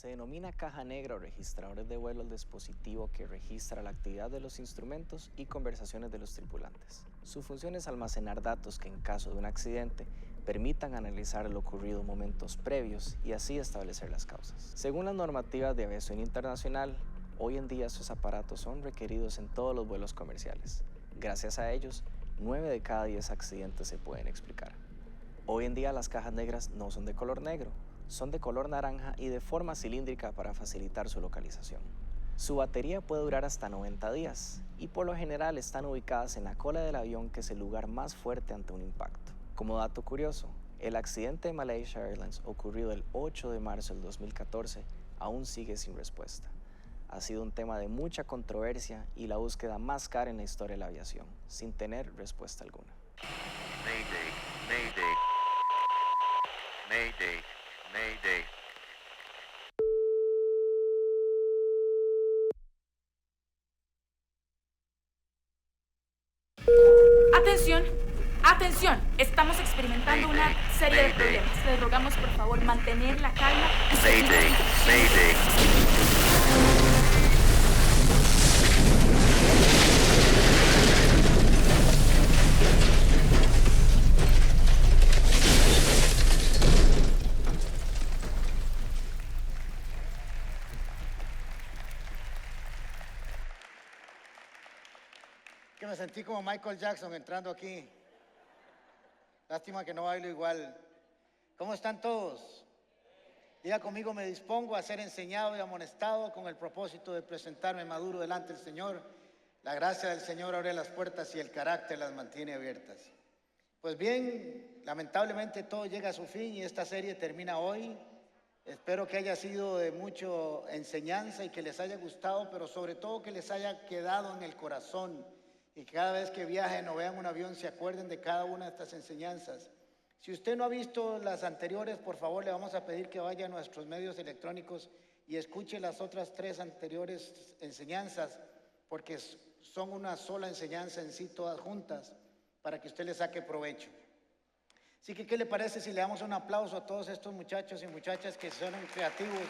Se denomina caja negra o registradores de vuelo al dispositivo que registra la actividad de los instrumentos y conversaciones de los tripulantes. Su función es almacenar datos que en caso de un accidente permitan analizar lo ocurrido momentos previos y así establecer las causas. Según las normativas de aviación internacional, hoy en día estos aparatos son requeridos en todos los vuelos comerciales. Gracias a ellos, 9 de cada 10 accidentes se pueden explicar. Hoy en día las cajas negras no son de color negro, son de color naranja y de forma cilíndrica para facilitar su localización. Su batería puede durar hasta 90 días y por lo general están ubicadas en la cola del avión, que es el lugar más fuerte ante un impacto. Como dato curioso, el accidente de Malaysia Airlines ocurrido el 8 de marzo del 2014 aún sigue sin respuesta. Ha sido un tema de mucha controversia y la búsqueda más cara en la historia de la aviación, sin tener respuesta alguna. Mayday, Mayday, Mayday, Mayday. Atención, atención, estamos experimentando una serie de problemas. Les rogamos por favor mantener la calma y seguir las Mayday, instrucciones. Mayday. Que me sentí como Michael Jackson entrando aquí. Lástima que no bailo igual. ¿Cómo están todos? Diga conmigo: me dispongo a ser enseñado y amonestado con el propósito de presentarme maduro delante del Señor. La gracia del Señor abre las puertas y el carácter las mantiene abiertas. Pues bien, lamentablemente todo llega a su fin y esta serie termina hoy. Espero que haya sido de mucha enseñanza y que les haya gustado, pero sobre todo que les haya quedado en el corazón y que cada vez que viajen o vean un avión se acuerden de cada una de estas enseñanzas. Si usted no ha visto las anteriores, por favor le vamos a pedir que vaya a nuestros medios electrónicos y escuche las otras 3 anteriores enseñanzas, porque son una sola enseñanza en sí, todas juntas, para que usted le saque provecho. Así que, ¿qué le parece si le damos un aplauso a todos estos muchachos y muchachas que son creativos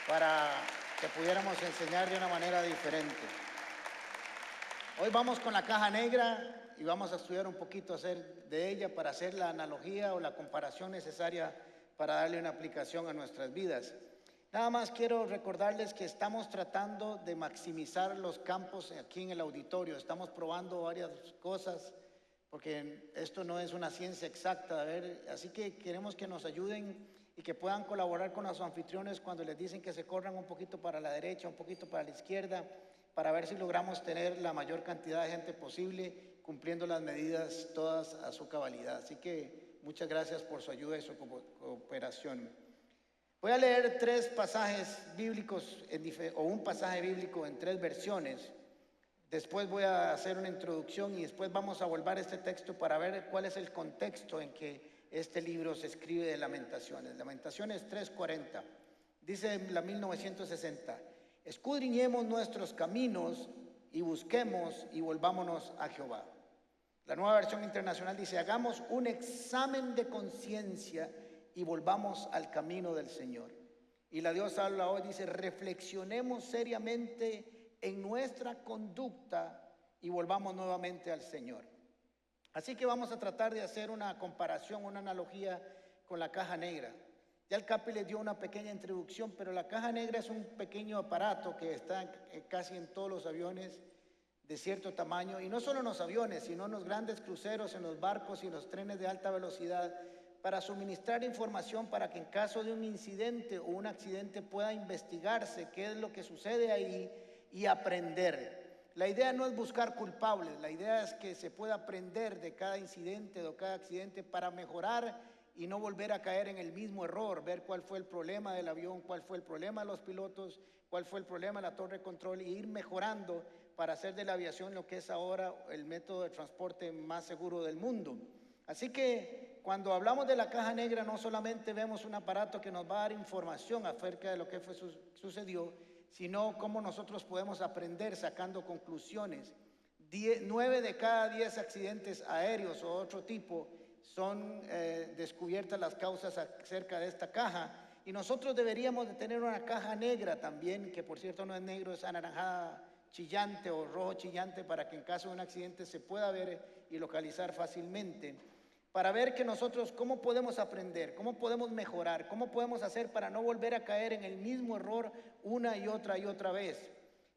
para que pudiéramos enseñar de una manera diferente? Hoy vamos con la caja negra y vamos a estudiar un poquito de ella para hacer la analogía o la comparación necesaria para darle una aplicación a nuestras vidas. Nada más quiero recordarles que estamos tratando de maximizar los campos aquí en el auditorio. Estamos probando varias cosas, porque esto no es una ciencia exacta, así que queremos que nos ayuden y que puedan colaborar con los anfitriones cuando les dicen que se corran un poquito para la derecha, un poquito para la izquierda, para ver si logramos tener la mayor cantidad de gente posible, cumpliendo las medidas todas a su cabalidad. Así que muchas gracias por su ayuda y su cooperación. Voy a leer 3 pasajes bíblicos, o un pasaje bíblico en 3 versiones. Después voy a hacer una introducción y después vamos a volver a este texto para ver cuál es el contexto en que este libro se escribe de Lamentaciones. Lamentaciones 3:40. Dice la 1960: escudriñemos nuestros caminos y busquemos y volvámonos a Jehová. La Nueva Versión Internacional dice: hagamos un examen de conciencia y volvamos al camino del Señor. Y la Dios habla hoy, dice: reflexionemos seriamente en nuestra conducta y volvamos nuevamente al Señor. Así que vamos a tratar de hacer una comparación, una analogía con la caja negra. Ya el Capi les dio una pequeña introducción, pero la caja negra es un pequeño aparato que está casi en todos los aviones de cierto tamaño, y no solo en los aviones, sino en los grandes cruceros, en los barcos y en los trenes de alta velocidad, para suministrar información para que en caso de un incidente o un accidente pueda investigarse qué es lo que sucede ahí y aprender. La idea no es buscar culpables, la idea es que se pueda aprender de cada incidente o cada accidente para mejorar y no volver a caer en el mismo error, ver cuál fue el problema del avión, cuál fue el problema de los pilotos, cuál fue el problema de la torre de control, y ir mejorando para hacer de la aviación lo que es ahora el método de transporte más seguro del mundo. Así que cuando hablamos de la caja negra, no solamente vemos un aparato que nos va a dar información acerca de lo que sucedió, sino cómo nosotros podemos aprender sacando conclusiones. 9 de cada 10 accidentes aéreos o otro tipo son descubiertas las causas acerca de esta caja, Y nosotros deberíamos de tener una caja negra también, que por cierto no es negro, es anaranjada chillante o rojo chillante, para que en caso de un accidente se pueda ver y localizar fácilmente, para ver que nosotros cómo podemos aprender, cómo podemos mejorar, cómo podemos hacer para no volver a caer en el mismo error una y otra vez.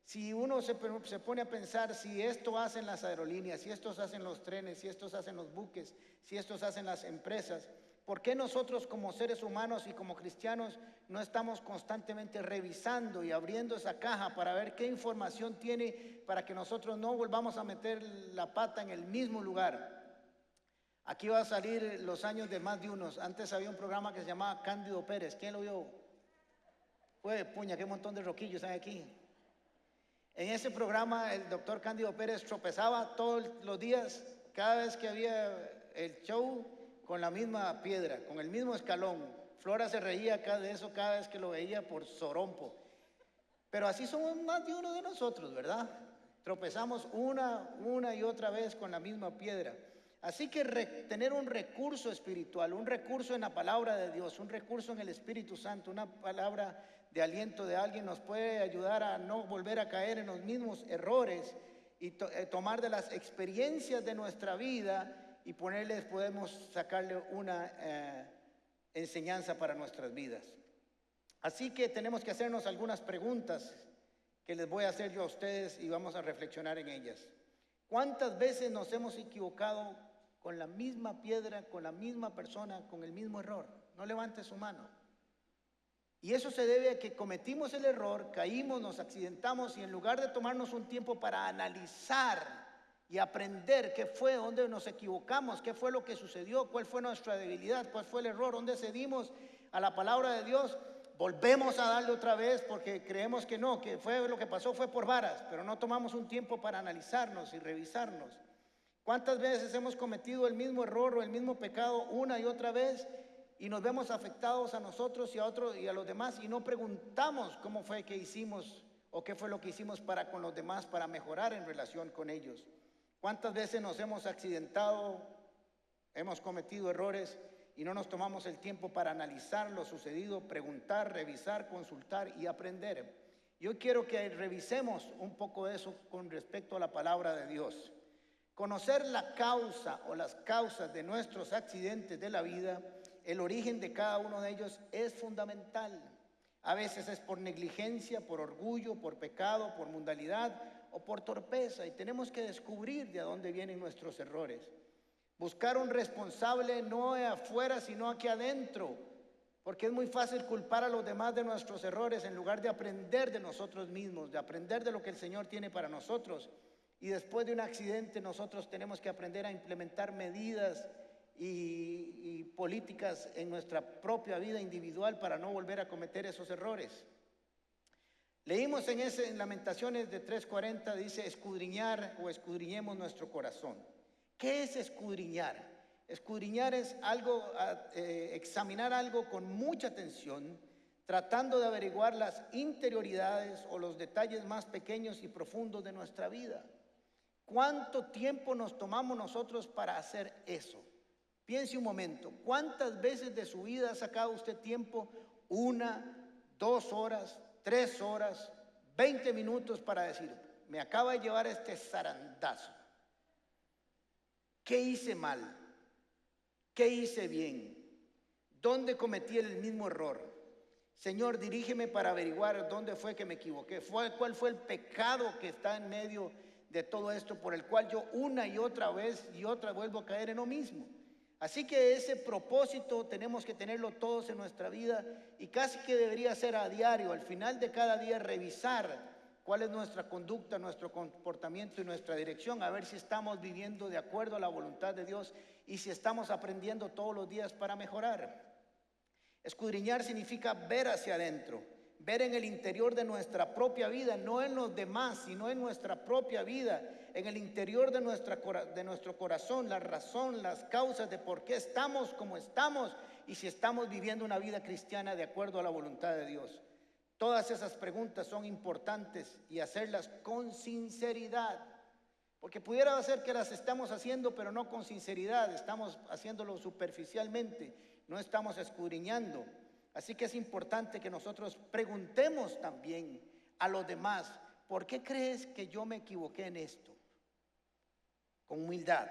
Si uno se pone a pensar, si esto hacen las aerolíneas, si estos hacen los trenes, si estos hacen los buques, si estos hacen las empresas, ¿por qué nosotros como seres humanos y como cristianos no estamos constantemente revisando y abriendo esa caja para ver qué información tiene para que nosotros no volvamos a meter la pata en el mismo lugar? Aquí va a salir los años de más de unos. Antes había un programa que se llamaba Cándido Pérez. ¿Quién lo vio? Pues puña, qué montón de roquillos hay aquí. En ese programa el doctor Cándido Pérez tropezaba todos los días, cada vez que había el show, con la misma piedra, con el mismo escalón. Flora se reía cada vez que lo veía por sorompo. Pero así somos más de uno de nosotros, ¿verdad? Tropezamos una y otra vez con la misma piedra. Así que tener un recurso espiritual, un recurso en la palabra de Dios, un recurso en el Espíritu Santo, una palabra de aliento de alguien nos puede ayudar a no volver a caer en los mismos errores y tomar de las experiencias de nuestra vida y podemos sacarle una enseñanza para nuestras vidas. Así que tenemos que hacernos algunas preguntas que les voy a hacer yo a ustedes y vamos a reflexionar en ellas. ¿Cuántas veces nos hemos equivocado con la misma piedra, con la misma persona, con el mismo error? No levante su mano. Y eso se debe a que cometimos el error, caímos, nos accidentamos y en lugar de tomarnos un tiempo para analizar y aprender qué fue, dónde nos equivocamos, qué fue lo que sucedió, cuál fue nuestra debilidad, cuál fue el error, dónde cedimos a la palabra de Dios, volvemos a darle otra vez porque creemos que no, que fue lo que pasó fue por varas, pero no tomamos un tiempo para analizarnos y revisarnos. ¿Cuántas veces hemos cometido el mismo error o el mismo pecado una y otra vez y nos vemos afectados a nosotros y a otros y a los demás y no preguntamos cómo fue que hicimos o qué fue lo que hicimos para con los demás para mejorar en relación con ellos? ¿Cuántas veces nos hemos accidentado, hemos cometido errores y no nos tomamos el tiempo para analizar lo sucedido, preguntar, revisar, consultar y aprender? Yo quiero que revisemos un poco eso con respecto a la palabra de Dios. Conocer la causa o las causas de nuestros accidentes de la vida, el origen de cada uno de ellos es fundamental. A veces es por negligencia, por orgullo, por pecado, por mundanidad o por torpeza, y tenemos que descubrir de dónde vienen nuestros errores. Buscar un responsable no afuera, sino aquí adentro, porque es muy fácil culpar a los demás de nuestros errores en lugar de aprender de nosotros mismos, de aprender de lo que el Señor tiene para nosotros. Y después de un accidente nosotros tenemos que aprender a implementar medidas y políticas en nuestra propia vida individual para no volver a cometer esos errores. Leímos en Lamentaciones de 3:40, dice escudriñar o escudriñemos nuestro corazón. ¿Qué es escudriñar? Escudriñar es examinar algo con mucha atención, tratando de averiguar las interioridades o los detalles más pequeños y profundos de nuestra vida. ¿Cuánto tiempo nos tomamos nosotros para hacer eso? Piense un momento, ¿cuántas veces de su vida ha sacado usted tiempo? 1, 2 horas, 3 horas, 20 minutos para decir, me acaba de llevar este zarandazo. ¿Qué hice mal? ¿Qué hice bien? ¿Dónde cometí el mismo error? Señor, dirígeme para averiguar dónde fue que me equivoqué. ¿Cuál fue el pecado que está en medio de todo esto por el cual yo una y otra vez y otra vuelvo a caer en lo mismo? Así que ese propósito tenemos que tenerlo todos en nuestra vida y casi que debería ser a diario, al final de cada día revisar cuál es nuestra conducta, nuestro comportamiento y nuestra dirección, a ver si estamos viviendo de acuerdo a la voluntad de Dios y si estamos aprendiendo todos los días para mejorar. Escudriñar significa ver hacia adentro, ver en el interior de nuestra propia vida, no en los demás, sino en nuestra propia vida, en el interior de nuestro corazón, la razón, las causas de por qué estamos como estamos y si estamos viviendo una vida cristiana de acuerdo a la voluntad de Dios. Todas esas preguntas son importantes y hacerlas con sinceridad, porque pudiera ser que las estamos haciendo pero no con sinceridad, estamos haciéndolo superficialmente, no estamos escudriñando. Así que es importante que nosotros preguntemos también a los demás, ¿por qué crees que yo me equivoqué en esto? Con humildad.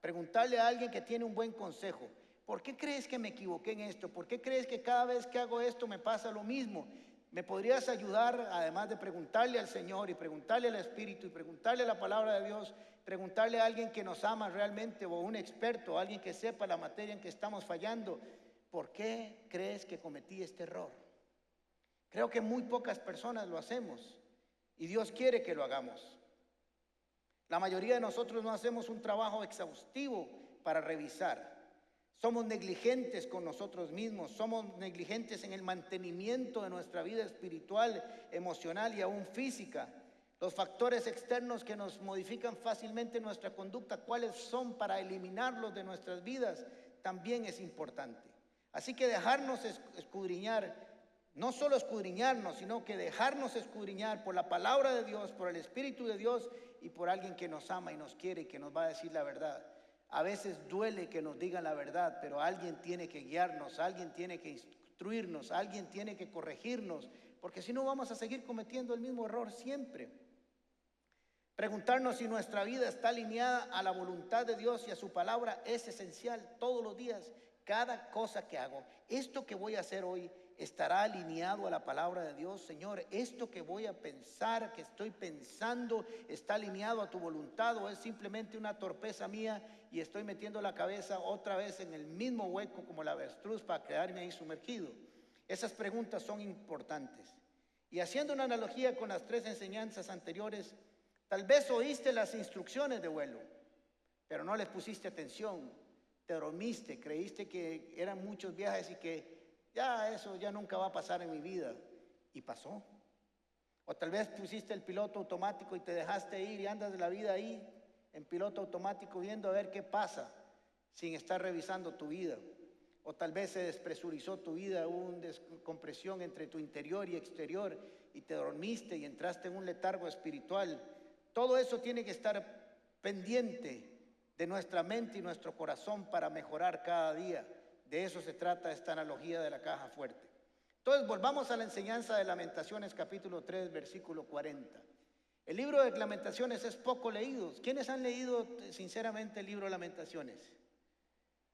Preguntarle a alguien que tiene un buen consejo, ¿por qué crees que me equivoqué en esto? ¿Por qué crees que cada vez que hago esto me pasa lo mismo? ¿Me podrías ayudar, además de preguntarle al Señor y preguntarle al Espíritu y preguntarle a la palabra de Dios, preguntarle a alguien que nos ama realmente o un experto, alguien que sepa la materia en que estamos fallando, ¿por qué crees que cometí este error? Creo que muy pocas personas lo hacemos y Dios quiere que lo hagamos. La mayoría de nosotros no hacemos un trabajo exhaustivo para revisar. Somos negligentes con nosotros mismos, somos negligentes en el mantenimiento de nuestra vida espiritual, emocional y aún física. Los factores externos que nos modifican fácilmente nuestra conducta, ¿cuáles son para eliminarlos de nuestras vidas? También es importante. Así que dejarnos escudriñar, no solo escudriñarnos, sino que dejarnos escudriñar por la palabra de Dios, por el Espíritu de Dios y por alguien que nos ama y nos quiere y que nos va a decir la verdad. A veces duele que nos digan la verdad, pero alguien tiene que guiarnos, alguien tiene que instruirnos, alguien tiene que corregirnos, porque si no vamos a seguir cometiendo el mismo error siempre. Preguntarnos si nuestra vida está alineada a la voluntad de Dios y a su palabra es esencial todos los días. Cada cosa que hago, esto que voy a hacer hoy, ¿estará alineado a la palabra de Dios? Señor, esto que voy a pensar, que estoy pensando, ¿está alineado a tu voluntad o es simplemente una torpeza mía y estoy metiendo la cabeza otra vez en el mismo hueco como la avestruz para quedarme ahí sumergido? Esas preguntas son importantes. Y haciendo una analogía con las 3 enseñanzas anteriores, tal vez oíste las instrucciones de vuelo, pero no les pusiste atención, te dormiste, creíste que eran muchos viajes y que eso ya nunca va a pasar en mi vida. Y pasó. O tal vez pusiste el piloto automático y te dejaste ir y andas de la vida ahí en piloto automático viendo a ver qué pasa sin estar revisando tu vida. O tal vez se despresurizó tu vida, hubo una descompresión entre tu interior y exterior y te dormiste y entraste en un letargo espiritual. Todo eso tiene que estar pendiente de nuestra mente y nuestro corazón para mejorar cada día. De eso se trata esta analogía de la caja fuerte. Entonces volvamos a la enseñanza de Lamentaciones capítulo 3 versículo 40. El libro de Lamentaciones es poco leído. ¿Quiénes han leído sinceramente el libro de Lamentaciones?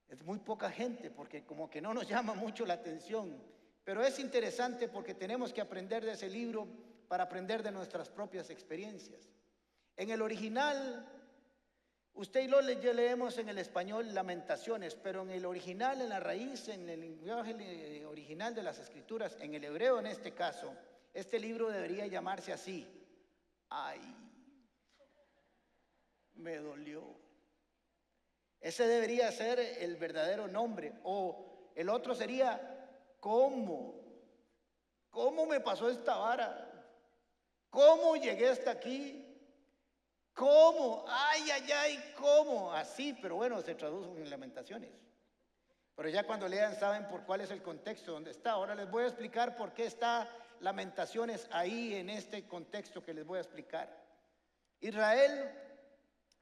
Es muy poca gente porque como que no nos llama mucho la atención. Pero es interesante porque tenemos que aprender de ese libro para aprender de nuestras propias experiencias. En el original, usted y yo leemos en el español Lamentaciones, pero en el original, en la raíz, en el lenguaje original de las Escrituras, en el hebreo en este caso, este libro debería llamarse así: ay, me dolió. Ese debería ser el verdadero nombre. O el otro sería: ¿cómo? ¿Cómo me pasó esta vara? ¿Cómo llegué hasta aquí? ¿Cómo? Ay, ay, ay, ¿cómo? Así, pero bueno, se tradujo en Lamentaciones. Pero ya cuando lean saben por cuál es el contexto donde está. Ahora les voy a explicar por qué está Lamentaciones ahí en este contexto que les voy a explicar. Israel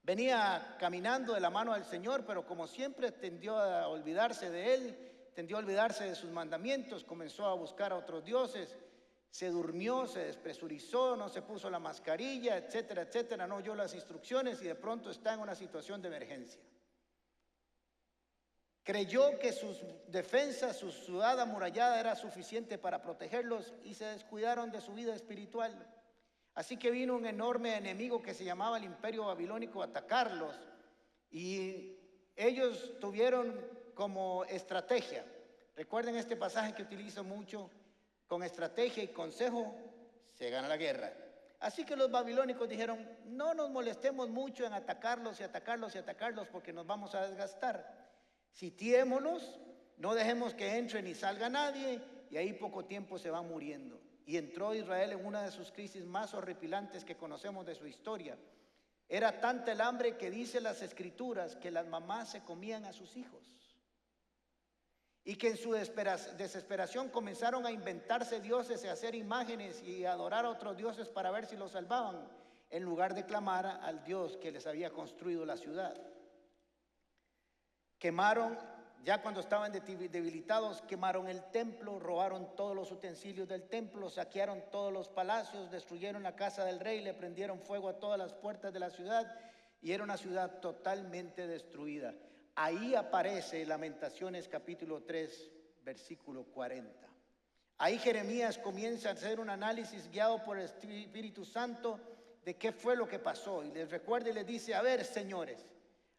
venía caminando de la mano del Señor, pero como siempre tendió a olvidarse de Él, tendió a olvidarse de sus mandamientos, comenzó a buscar a otros dioses. Se durmió, se despresurizó, no se puso la mascarilla, etcétera, etcétera, no oyó las instrucciones y de pronto está en una situación de emergencia. Creyó que sus defensas, su ciudad amurallada era suficiente para protegerlos y se descuidaron de su vida espiritual. Así que vino un enorme enemigo que se llamaba el Imperio Babilónico a atacarlos y ellos tuvieron como estrategia. Recuerden este pasaje que utilizo mucho: con estrategia y consejo se gana la guerra. Así que los babilónicos dijeron: no nos molestemos mucho en atacarlos y atacarlos y atacarlos porque nos vamos a desgastar. Sitiémonos, no dejemos que entre ni salga nadie y ahí poco tiempo se van muriendo. Y entró Israel en una de sus crisis más horripilantes que conocemos de su historia. Era tanta el hambre que dice las Escrituras que las mamás se comían a sus hijos. Y que en su desesperación comenzaron a inventarse dioses y a hacer imágenes y a adorar a otros dioses para ver si los salvaban, en lugar de clamar al Dios que les había construido la ciudad. Quemaron Ya cuando estaban debilitados, quemaron el templo, robaron todos los utensilios del templo, saquearon todos los palacios, destruyeron la casa del rey, le prendieron fuego a todas las puertas de la ciudad y era una ciudad totalmente destruida. Ahí aparece Lamentaciones capítulo 3, versículo 40. Ahí Jeremías comienza a hacer un análisis guiado por el Espíritu Santo de qué fue lo que pasó. Y les recuerda y les dice, a ver, señores,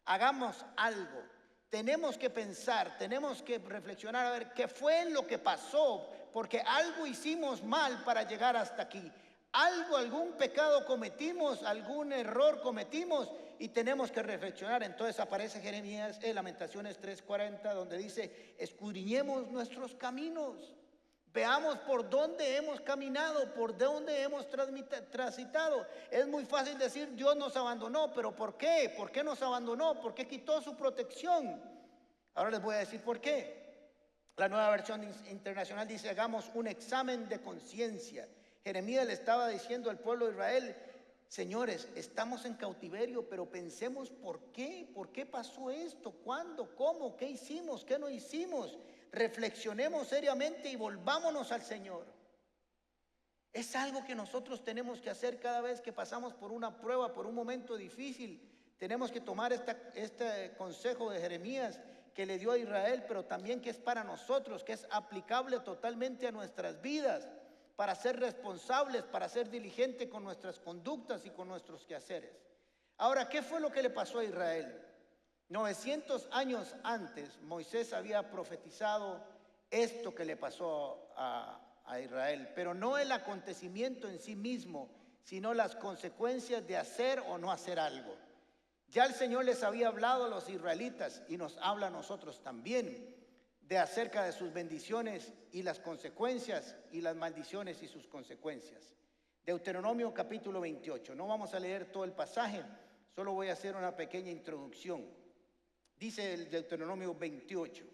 hagamos algo. Tenemos que pensar, tenemos que reflexionar a ver qué fue lo que pasó, porque algo hicimos mal para llegar hasta aquí. Algún pecado cometimos, algún error cometimos y tenemos que reflexionar. Entonces aparece Jeremías en Lamentaciones 3:40, donde dice, escudriñemos nuestros caminos. Veamos por dónde hemos caminado, por dónde hemos transitado. Es muy fácil decir Dios nos abandonó, pero ¿por qué? ¿Por qué nos abandonó? ¿Por qué quitó su protección? Ahora les voy a decir por qué. La Nueva Versión Internacional dice, hagamos un examen de conciencia. Jeremías le estaba diciendo al pueblo de Israel, señores, estamos en cautiverio, pero pensemos por qué pasó esto, cuándo, cómo, qué hicimos, qué no hicimos. Reflexionemos seriamente y volvámonos al Señor. Es algo que nosotros tenemos que hacer cada vez que pasamos por una prueba, por un momento difícil. Tenemos que tomar este consejo de Jeremías que le dio a Israel, pero también que es para nosotros, que es aplicable totalmente a nuestras vidas, para ser responsables, para ser diligentes con nuestras conductas y con nuestros quehaceres. Ahora, ¿qué fue lo que le pasó a Israel? 900 años antes, Moisés había profetizado esto que le pasó a Israel, pero no el acontecimiento en sí mismo, sino las consecuencias de hacer o no hacer algo. Ya el Señor les había hablado a los israelitas y nos habla a nosotros también de acerca de sus bendiciones y las consecuencias y las maldiciones y sus consecuencias. Deuteronomio capítulo 28. No vamos a leer todo el pasaje, solo voy a hacer una pequeña introducción. Dice el Deuteronomio 28,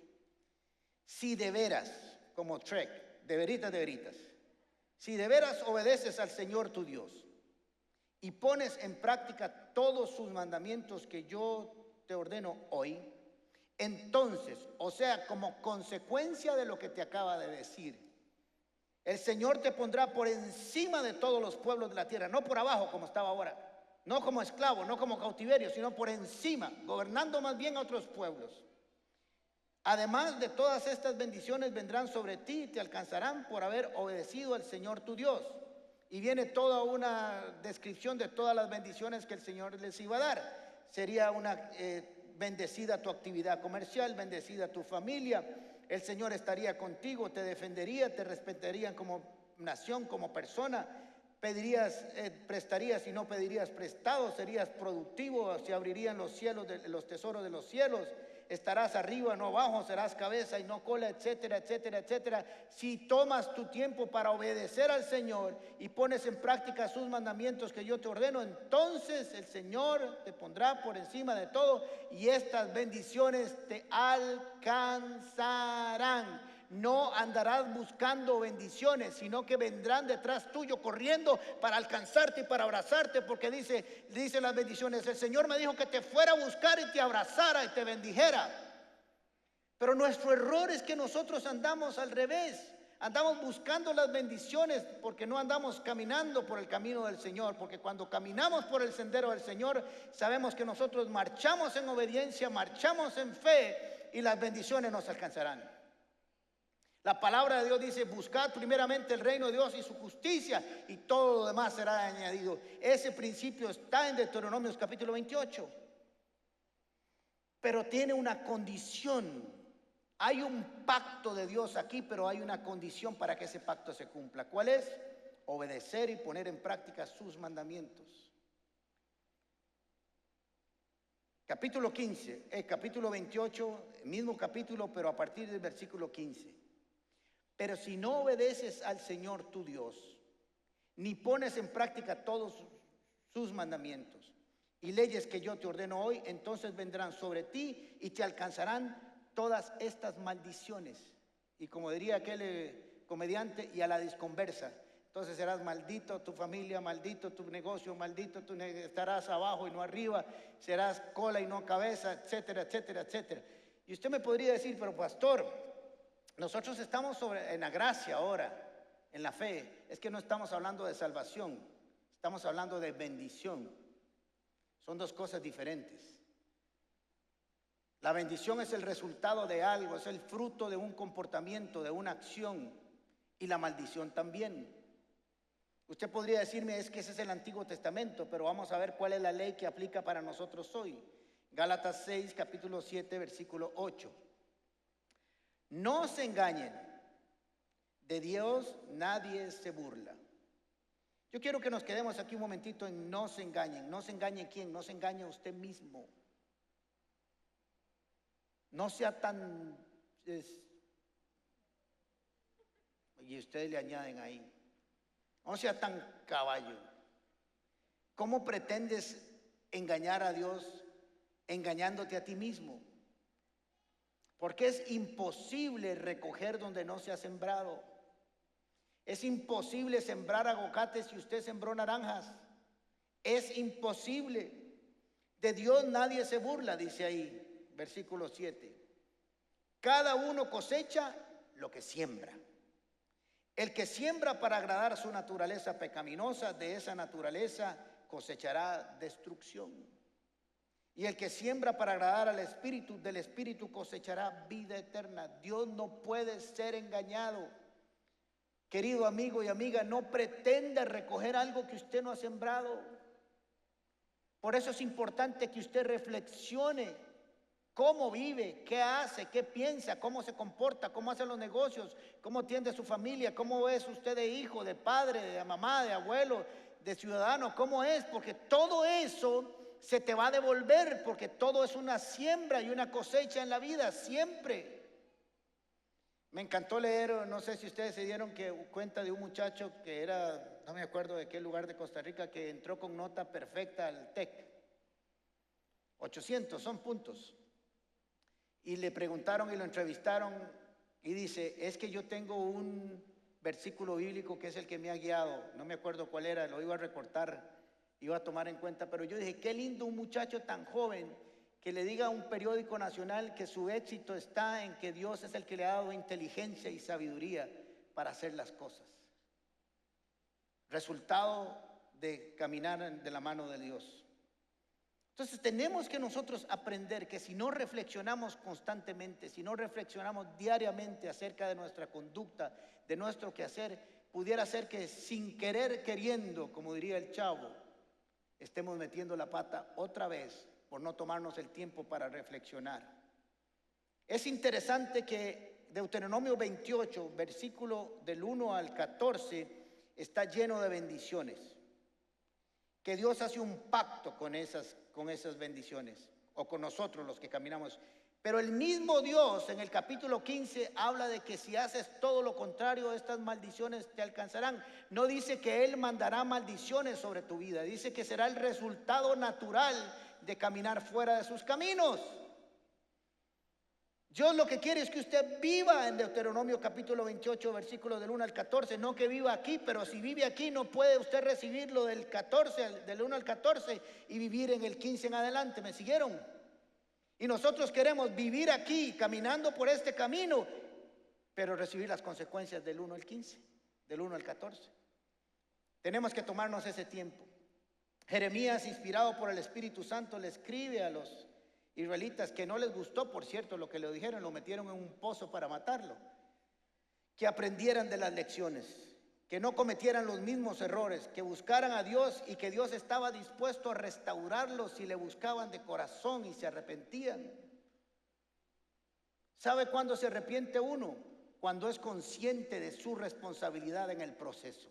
si de veras, como Trek, de veritas, si de veras obedeces al Señor tu Dios y pones en práctica todos sus mandamientos que yo te ordeno hoy, entonces, o sea, como consecuencia de lo que te acaba de decir, el Señor te pondrá por encima de todos los pueblos de la tierra, no por abajo como estaba ahora. No como esclavo, no como cautiverio, sino por encima, gobernando más bien a otros pueblos. Además de todas estas bendiciones vendrán sobre ti y te alcanzarán por haber obedecido al Señor tu Dios. Y viene toda una descripción de todas las bendiciones que el Señor les iba a dar. Sería una bendecida tu actividad comercial, bendecida tu familia. El Señor estaría contigo, te defendería, te respetarían como nación, como persona. Pedirías, prestarías y no pedirías prestado, serías productivo, se abrirían los cielos, los tesoros de los cielos, estarás arriba, no abajo, serás cabeza y no cola, etcétera, etcétera, etcétera. Si tomas tu tiempo para obedecer al Señor y pones en práctica sus mandamientos que yo te ordeno, entonces el Señor te pondrá por encima de todo y estas bendiciones te alcanzarán. No andarás buscando bendiciones, sino que vendrán detrás tuyo corriendo para alcanzarte y para abrazarte, porque dice las bendiciones, el Señor me dijo que te fuera a buscar y te abrazara y te bendijera. Pero nuestro error es que nosotros andamos al revés, andamos buscando las bendiciones porque no andamos caminando por el camino del Señor, porque cuando caminamos por el sendero del Señor, sabemos que nosotros marchamos en obediencia, marchamos en fe y las bendiciones nos alcanzarán. La palabra de Dios dice, buscad primeramente el reino de Dios y su justicia y todo lo demás será añadido. Ese principio está en Deuteronomios capítulo 28. Pero tiene una condición. Hay un pacto de Dios aquí, pero hay una condición para que ese pacto se cumpla. ¿Cuál es? Obedecer y poner en práctica sus mandamientos. Capítulo 15, capítulo 28, mismo capítulo, pero a partir del versículo 15. Pero si no obedeces al Señor tu Dios, ni pones en práctica todos sus mandamientos y leyes que yo te ordeno hoy, entonces vendrán sobre ti y te alcanzarán todas estas maldiciones. Y como diría aquel comediante, y a la disconversa. Entonces serás maldito tu familia, maldito tu negocio, maldito estarás abajo y no arriba, serás cola y no cabeza, etcétera, etcétera, etcétera. Y usted me podría decir, pero pastor, nosotros estamos en la gracia ahora, en la fe. Es que no estamos hablando de salvación, estamos hablando de bendición. Son dos cosas diferentes. La bendición es el resultado de algo, es el fruto de un comportamiento, de una acción, y la maldición también. Usted podría decirme, es que ese es el Antiguo Testamento, pero vamos a ver cuál es la ley que aplica para nosotros hoy. Gálatas 6, capítulo 7, versículo 8. No se engañen, de Dios nadie se burla. Yo quiero que nos quedemos aquí un momentito en no se engañen. No se engañe quién, no se engañe usted mismo. No sea tan... y ustedes le añaden ahí. No sea tan caballo. ¿Cómo pretendes engañar a Dios engañándote a ti mismo? Porque es imposible recoger donde no se ha sembrado. Es imposible sembrar aguacates si usted sembró naranjas. Es imposible. De Dios nadie se burla, dice ahí, versículo 7. Cada uno cosecha lo que siembra. El que siembra para agradar su naturaleza pecaminosa, de esa naturaleza cosechará destrucción. Y el que siembra para agradar al Espíritu, del Espíritu cosechará vida eterna. Dios no puede ser engañado. Querido amigo y amiga, no pretenda recoger algo que usted no ha sembrado. Por eso es importante que usted reflexione cómo vive, qué hace, qué piensa, cómo se comporta, cómo hace los negocios, cómo atiende a su familia, cómo es usted de hijo, de padre, de mamá, de abuelo, de ciudadano, cómo es, porque todo eso se te va a devolver, porque todo es una siembra y una cosecha en la vida, siempre. Me encantó leer, no sé si ustedes se dieron cuenta de un muchacho que era, no me acuerdo de qué lugar de Costa Rica, que entró con nota perfecta al TEC. 800 son puntos. Y le preguntaron y lo entrevistaron y dice, es que yo tengo un versículo bíblico que es el que me ha guiado, no me acuerdo cuál era, lo iba a recortar, iba a tomar en cuenta, pero yo dije, qué lindo un muchacho tan joven que le diga a un periódico nacional que su éxito está en que Dios es el que le ha dado inteligencia y sabiduría para hacer las cosas. Resultado de caminar de la mano de Dios. Entonces tenemos que nosotros aprender que si no reflexionamos constantemente, si no reflexionamos diariamente acerca de nuestra conducta, de nuestro quehacer, pudiera ser que sin querer queriendo, como diría el chavo, estemos metiendo la pata otra vez por no tomarnos el tiempo para reflexionar. Es interesante que Deuteronomio 28, versículo del 1 al 14, está lleno de bendiciones. Que Dios hace un pacto con esas bendiciones, o con nosotros los que caminamos. Pero el mismo Dios en el capítulo 15 habla de que si haces todo lo contrario, estas maldiciones te alcanzarán. No dice que Él mandará maldiciones sobre tu vida, dice que será el resultado natural de caminar fuera de sus caminos. Dios lo que quiere es que usted viva en Deuteronomio capítulo 28, versículo del 1 al 14, no que viva aquí, pero si vive aquí no puede usted recibirlo del 14, del 1 al 14 y vivir en el 15 en adelante. ¿Me siguieron? Y nosotros queremos vivir aquí, caminando por este camino, pero recibir las consecuencias del 1 al 15, del 1 al 14. Tenemos que tomarnos ese tiempo. Jeremías, inspirado por el Espíritu Santo, le escribe a los israelitas, que no les gustó, por cierto, lo que le dijeron, lo metieron en un pozo para matarlo, que aprendieran de las lecciones, que no cometieran los mismos errores, que buscaran a Dios y que Dios estaba dispuesto a restaurarlos si le buscaban de corazón y se arrepentían. ¿Sabe cuándo se arrepiente uno? Cuando es consciente de su responsabilidad en el proceso.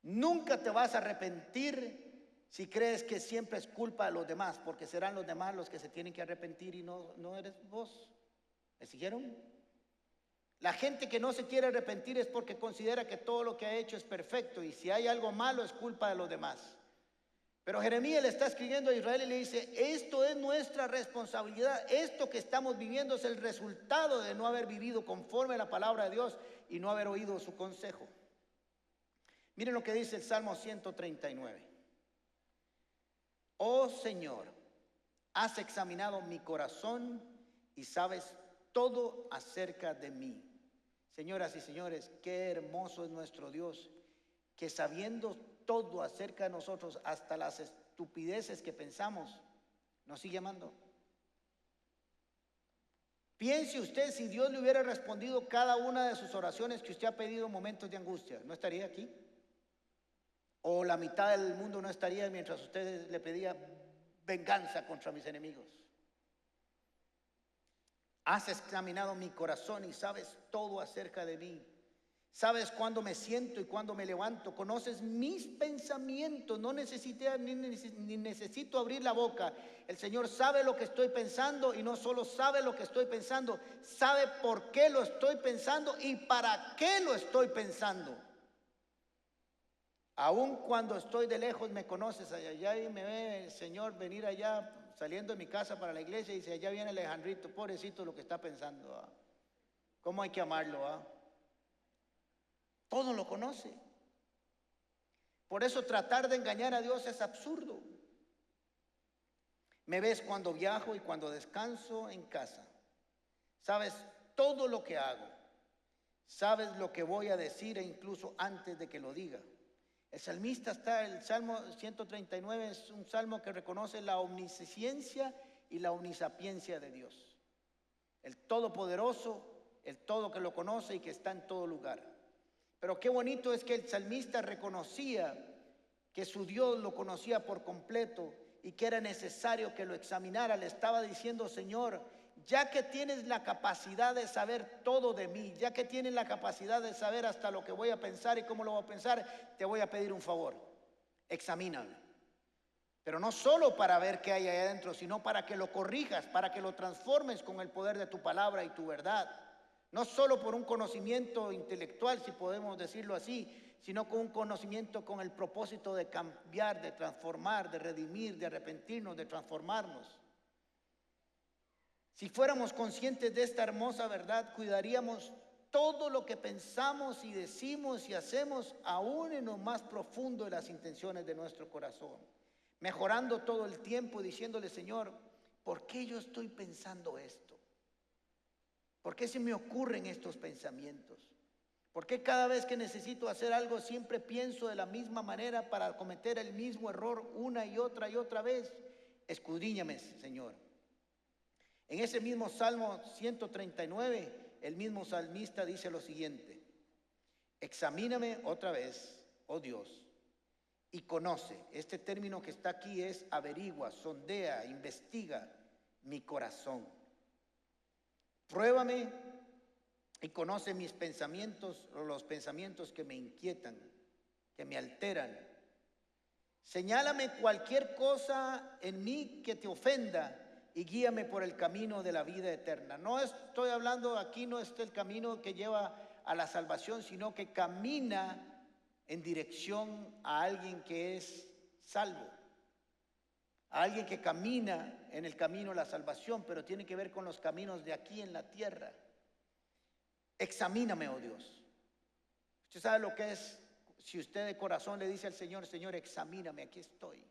Nunca te vas a arrepentir si crees que siempre es culpa de los demás, porque serán los demás los que se tienen que arrepentir y no eres vos. ¿Me siguieron? La gente que no se quiere arrepentir es porque considera que todo lo que ha hecho es perfecto y si hay algo malo es culpa de los demás. Pero Jeremías le está escribiendo a Israel y le dice, esto es nuestra responsabilidad, esto que estamos viviendo es el resultado de no haber vivido conforme a la palabra de Dios y no haber oído su consejo. Miren lo que dice el Salmo 139. Oh Señor, has examinado mi corazón y sabes todo acerca de mí. Señoras y señores, qué hermoso es nuestro Dios, que sabiendo todo acerca de nosotros, hasta las estupideces que pensamos, nos sigue amando. Piense usted, si Dios le hubiera respondido cada una de sus oraciones que usted ha pedido en momentos de angustia, ¿no estaría aquí? O la mitad del mundo no estaría mientras usted le pedía venganza contra mis enemigos. Has examinado mi corazón y sabes todo acerca de mí. Sabes cuándo me siento y cuándo me levanto. Conoces mis pensamientos. No necesito ni necesito abrir la boca. El Señor sabe lo que estoy pensando, y no solo sabe lo que estoy pensando, sabe por qué lo estoy pensando y para qué lo estoy pensando. Aun cuando estoy de lejos me conoces. Allá y me ve el Señor venir allá, saliendo de mi casa para la iglesia, y dice: allá viene Alejandrito, pobrecito lo que está pensando. ¿Cómo hay que amarlo? Todo lo conoce. Por eso tratar de engañar a Dios es absurdo. Me ves cuando viajo y cuando descanso en casa. Sabes todo lo que hago. Sabes lo que voy a decir, e incluso antes de que lo diga. El salmista el Salmo 139 es un salmo que reconoce la omnisciencia y la omnisapiencia de Dios. El Todopoderoso, el todo que lo conoce y que está en todo lugar. Pero qué bonito es que el salmista reconocía que su Dios lo conocía por completo y que era necesario que lo examinara. Le estaba diciendo: Señor, ya que tienes la capacidad de saber todo de mí, ya que tienes la capacidad de saber hasta lo que voy a pensar y cómo lo voy a pensar, te voy a pedir un favor: examíname. Pero no solo para ver qué hay ahí adentro, sino para que lo corrijas, para que lo transformes con el poder de tu palabra y tu verdad. No solo por un conocimiento intelectual, si podemos decirlo así, sino con un conocimiento con el propósito de cambiar, de transformar, de redimir, de arrepentirnos, de transformarnos. Si fuéramos conscientes de esta hermosa verdad, cuidaríamos todo lo que pensamos y decimos y hacemos, aún en lo más profundo de las intenciones de nuestro corazón, mejorando todo el tiempo y diciéndole: Señor, ¿por qué yo estoy pensando esto? ¿Por qué se me ocurren estos pensamientos? ¿Por qué cada vez que necesito hacer algo siempre pienso de la misma manera para cometer el mismo error una y otra vez? Escudriñame, Señor. En ese mismo Salmo 139, el mismo salmista dice lo siguiente: examíname otra vez, oh Dios, y conoce. Este término que está aquí es averigua, sondea, investiga mi corazón. Pruébame y conoce mis pensamientos, o los pensamientos que me inquietan, que me alteran. Señálame cualquier cosa en mí que te ofenda y guíame por el camino de la vida eterna. No estoy hablando aquí, no es el camino que lleva a la salvación, sino que camina en dirección a alguien que es salvo, a alguien que camina en el camino de la salvación, pero tiene que ver con los caminos de aquí en la tierra. Examíname, oh Dios. Usted sabe lo que es, si usted de corazón le dice al Señor: Señor, examíname, aquí estoy.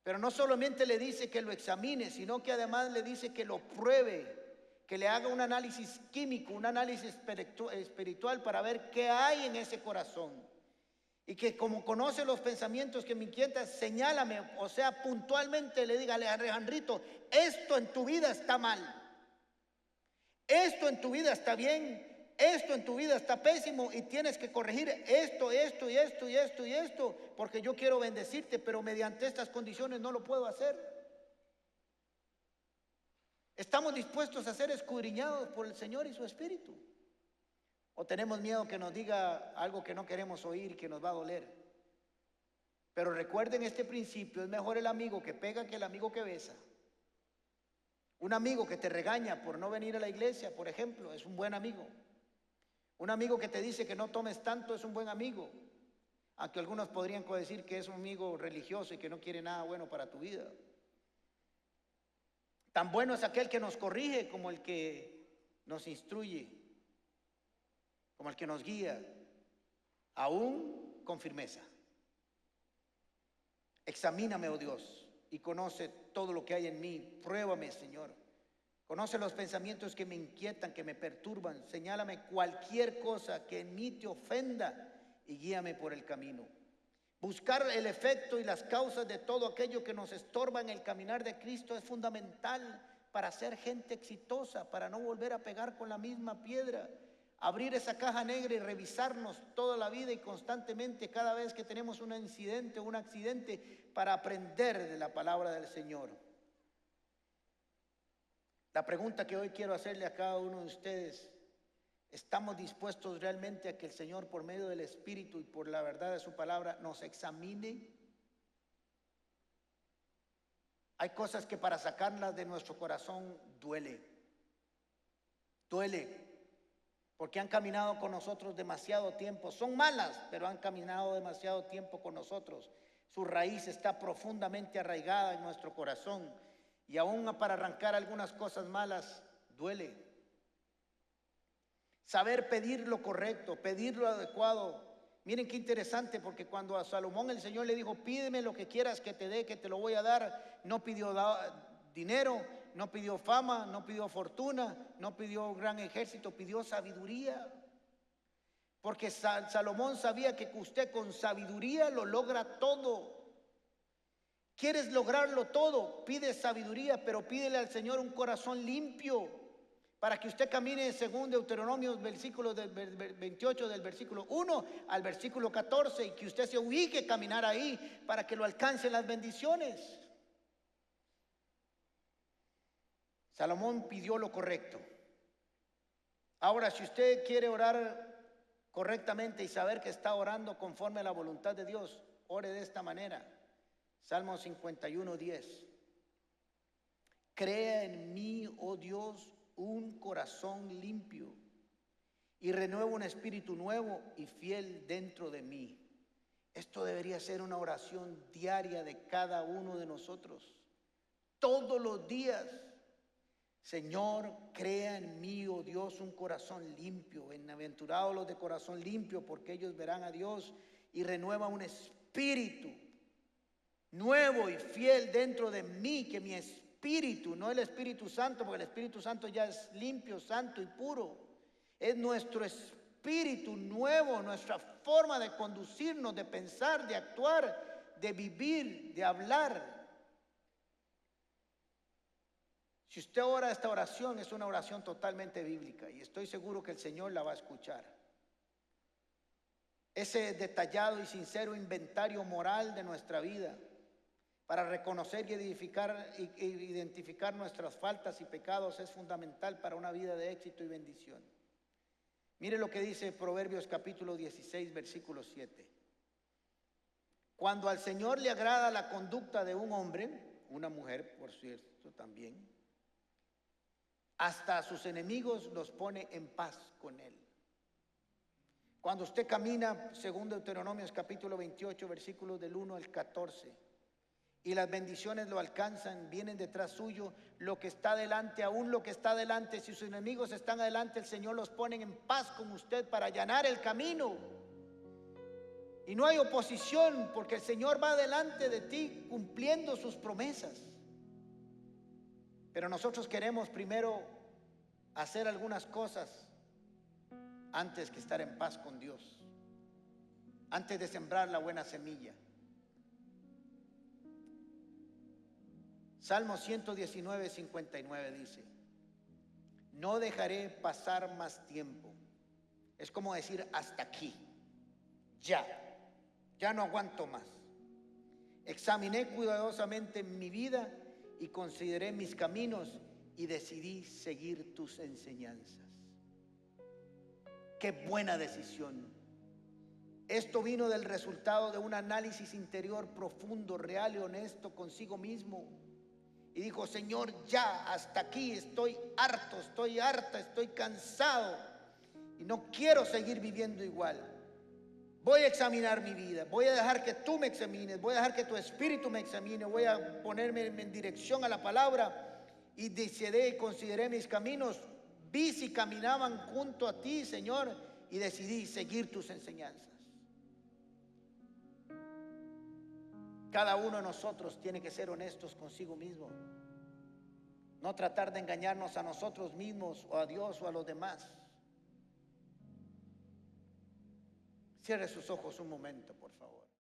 Pero no solamente le dice que lo examine, sino que además le dice que lo pruebe, que le haga un análisis químico, un análisis espiritual para ver qué hay en ese corazón. Y que como conoce los pensamientos que me inquietan, señálame, o sea, puntualmente le diga: Alejandrito, esto en tu vida está mal, esto en tu vida está bien, esto en tu vida está pésimo y tienes que corregir esto, porque yo quiero bendecirte, pero mediante estas condiciones no lo puedo hacer. ¿Estamos dispuestos a ser escudriñados por el Señor y su Espíritu? ¿O tenemos miedo que nos diga algo que no queremos oír y que nos va a doler? Pero recuerden este principio: es mejor el amigo que pega que el amigo que besa. Un amigo que te regaña por no venir a la iglesia, por ejemplo, es un buen amigo. Un amigo que te dice que no tomes tanto es un buen amigo, aunque algunos podrían decir que es un amigo religioso y que no quiere nada bueno para tu vida. Tan bueno es aquel que nos corrige como el que nos instruye, como el que nos guía, aún con firmeza. Examíname, oh Dios, y conoce todo lo que hay en mí. Pruébame, Señor. Conoce los pensamientos que me inquietan, que me perturban. Señálame cualquier cosa que en mí te ofenda y guíame por el camino. Buscar el efecto y las causas de todo aquello que nos estorba en el caminar de Cristo es fundamental para ser gente exitosa, para no volver a pegar con la misma piedra. Abrir esa caja negra y revisarnos toda la vida y constantemente cada vez que tenemos un incidente o un accidente para aprender de la palabra del Señor. La pregunta que hoy quiero hacerle a cada uno de ustedes: ¿estamos dispuestos realmente a que el Señor, por medio del Espíritu y por la verdad de su palabra, nos examine? Hay cosas que para sacarlas de nuestro corazón duele, porque han caminado con nosotros demasiado tiempo. Son malas, pero han caminado demasiado tiempo con nosotros. Su raíz está profundamente arraigada en nuestro corazón, y aún para arrancar algunas cosas malas duele. Saber pedir lo correcto, pedir lo adecuado. Miren qué interesante, porque cuando a Salomón el Señor le dijo: pídeme lo que quieras que te dé, que te lo voy a dar, no pidió dinero, no pidió fama, no pidió fortuna, no pidió gran ejército, pidió sabiduría. Porque Salomón sabía que usted con sabiduría lo logra todo. ¿Quieres lograrlo todo? Pide sabiduría, pero pídele al Señor un corazón limpio, para que usted camine según Deuteronomio, versículo del 28, del versículo 1 al versículo 14, y que usted se ubique caminar ahí para que lo alcancen las bendiciones. Salomón pidió lo correcto. Ahora, si usted quiere orar correctamente y saber que está orando conforme a la voluntad de Dios, ore de esta manera. Salmo 51:10. Crea en mí, oh Dios, un corazón limpio, y renueva un espíritu nuevo y fiel dentro de mí. Esto debería ser una oración diaria de cada uno de nosotros, todos los días. Señor, crea en mí, oh Dios, un corazón limpio. Bienaventurados los de corazón limpio, porque ellos verán a Dios. Y renueva un espíritu nuevo y fiel dentro de mí, que mi espíritu, no el Espíritu Santo, porque el Espíritu Santo ya es limpio, santo y puro. Es nuestro espíritu nuevo, nuestra forma de conducirnos, de pensar, de actuar, de vivir, de hablar. Si usted ora esta oración, es una oración totalmente bíblica, y estoy seguro que el Señor la va a escuchar. Ese detallado y sincero inventario moral de nuestra vida, para reconocer y identificar nuestras faltas y pecados, es fundamental para una vida de éxito y bendición. Mire lo que dice Proverbios capítulo 16, versículo 7. Cuando al Señor le agrada la conducta de un hombre, una mujer, por cierto, también, hasta a sus enemigos los pone en paz con él. Cuando usted camina, según Deuteronomios capítulo 28, versículos del 1 al 14, y las bendiciones lo alcanzan, vienen detrás suyo, lo que está adelante, aún lo que está adelante, si sus enemigos están adelante, el Señor los pone en paz con usted para allanar el camino. Y no hay oposición, porque el Señor va delante de ti cumpliendo sus promesas. Pero nosotros queremos primero hacer algunas cosas antes que estar en paz con Dios, antes de sembrar la buena semilla. Salmo 119, 59 dice: no dejaré pasar más tiempo. Es como decir: hasta aquí, ya no aguanto más. Examiné cuidadosamente mi vida y consideré mis caminos y decidí seguir tus enseñanzas. Qué buena decisión. Esto vino del resultado de un análisis interior profundo, real y honesto consigo mismo. Y dijo: Señor, ya hasta aquí, estoy harto, estoy harta, estoy cansado y no quiero seguir viviendo igual. Voy a examinar mi vida, voy a dejar que tú me examines, voy a dejar que tu espíritu me examine, voy a ponerme en dirección a la palabra. Y decidí y consideré mis caminos, vi si caminaban junto a ti, Señor, y decidí seguir tus enseñanzas. Cada uno de nosotros tiene que ser honestos consigo mismo. No tratar de engañarnos a nosotros mismos o a Dios o a los demás. Cierre sus ojos un momento, por favor.